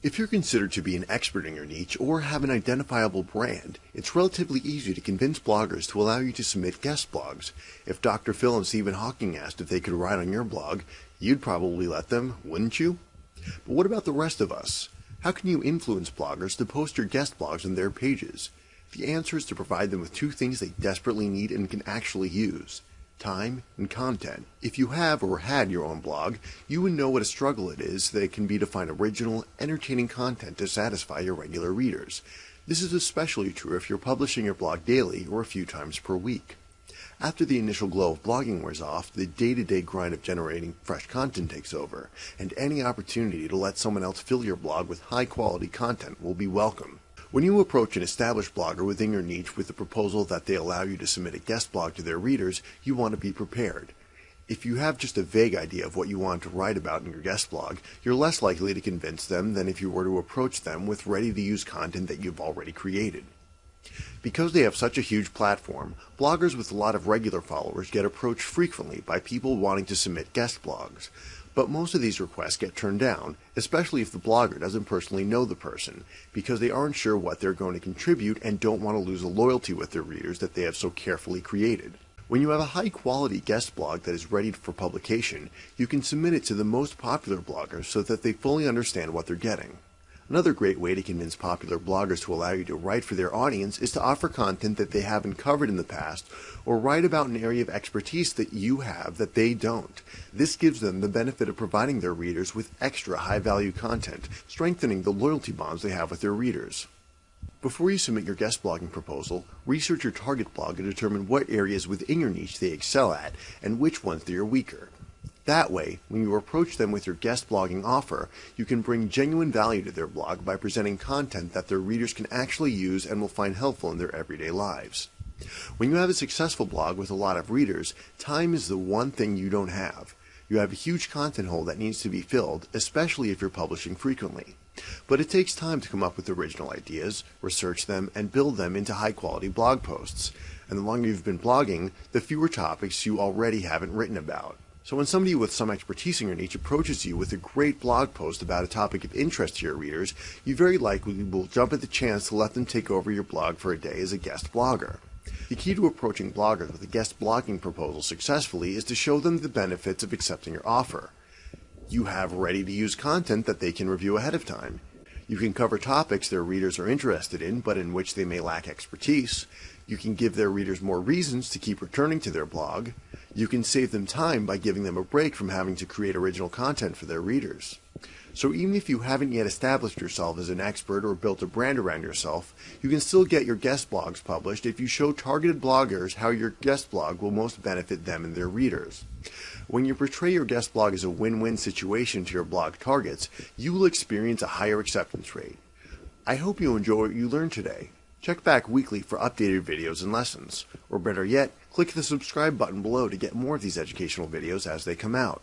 If you're considered to be an expert in your niche or have an identifiable brand, it's relatively easy to convince bloggers to allow you to submit guest blogs. If Dr. Phil and Stephen Hawking asked if they could write on your blog, you'd probably let them, wouldn't you? But what about the rest of us? How can you influence bloggers to post your guest blogs on their pages? The answer is to provide them with two things they desperately need and can actually use: time and content. If you have or had your own blog, you would know what a struggle it is that it can be to find original, entertaining content to satisfy your regular readers. This is especially true if you're publishing your blog daily or a few times per week. After the initial glow of blogging wears off, the day-to-day grind of generating fresh content takes over, and any opportunity to let someone else fill your blog with high-quality content will be welcome. When you approach an established blogger within your niche with the proposal that they allow you to submit a guest blog to their readers, you want to be prepared. If you have just a vague idea of what you want to write about in your guest blog, you're less likely to convince them than if you were to approach them with ready-to-use content that you've already created. Because they have such a huge platform, bloggers with a lot of regular followers get approached frequently by people wanting to submit guest blogs. But most of these requests get turned down, especially if the blogger doesn't personally know the person, because they aren't sure what they're going to contribute and don't want to lose a loyalty with their readers that they have so carefully created. When you have a high-quality guest blog that is ready for publication, you can submit it to the most popular bloggers so that they fully understand what they're getting. Another great way to convince popular bloggers to allow you to write for their audience is to offer content that they haven't covered in the past, or write about an area of expertise that you have that they don't. This gives them the benefit of providing their readers with extra high-value content, strengthening the loyalty bonds they have with their readers. Before you submit your guest blogging proposal, research your target blog and determine what areas within your niche they excel at and which ones they are weaker. That way, when you approach them with your guest blogging offer, you can bring genuine value to their blog by presenting content that their readers can actually use and will find helpful in their everyday lives. When you have a successful blog with a lot of readers, time is the one thing you don't have. You have a huge content hole that needs to be filled, especially if you're publishing frequently. But it takes time to come up with original ideas, research them, and build them into high-quality blog posts. And the longer you've been blogging, the fewer topics you already haven't written about. So when somebody with some expertise in your niche approaches you with a great blog post about a topic of interest to your readers, you very likely will jump at the chance to let them take over your blog for a day as a guest blogger. The key to approaching bloggers with a guest blogging proposal successfully is to show them the benefits of accepting your offer. You have ready-to-use content that they can review ahead of time. You can cover topics their readers are interested in, but in which they may lack expertise. You can give their readers more reasons to keep returning to their blog. You can save them time by giving them a break from having to create original content for their readers. So even if you haven't yet established yourself as an expert or built a brand around yourself, you can still get your guest blogs published if you show targeted bloggers how your guest blog will most benefit them and their readers. When you portray your guest blog as a win-win situation to your blog targets, you will experience a higher acceptance rate. I hope you enjoy what you learned today. Check back weekly for updated videos and lessons. Or better yet, click the subscribe button below to get more of these educational videos as they come out.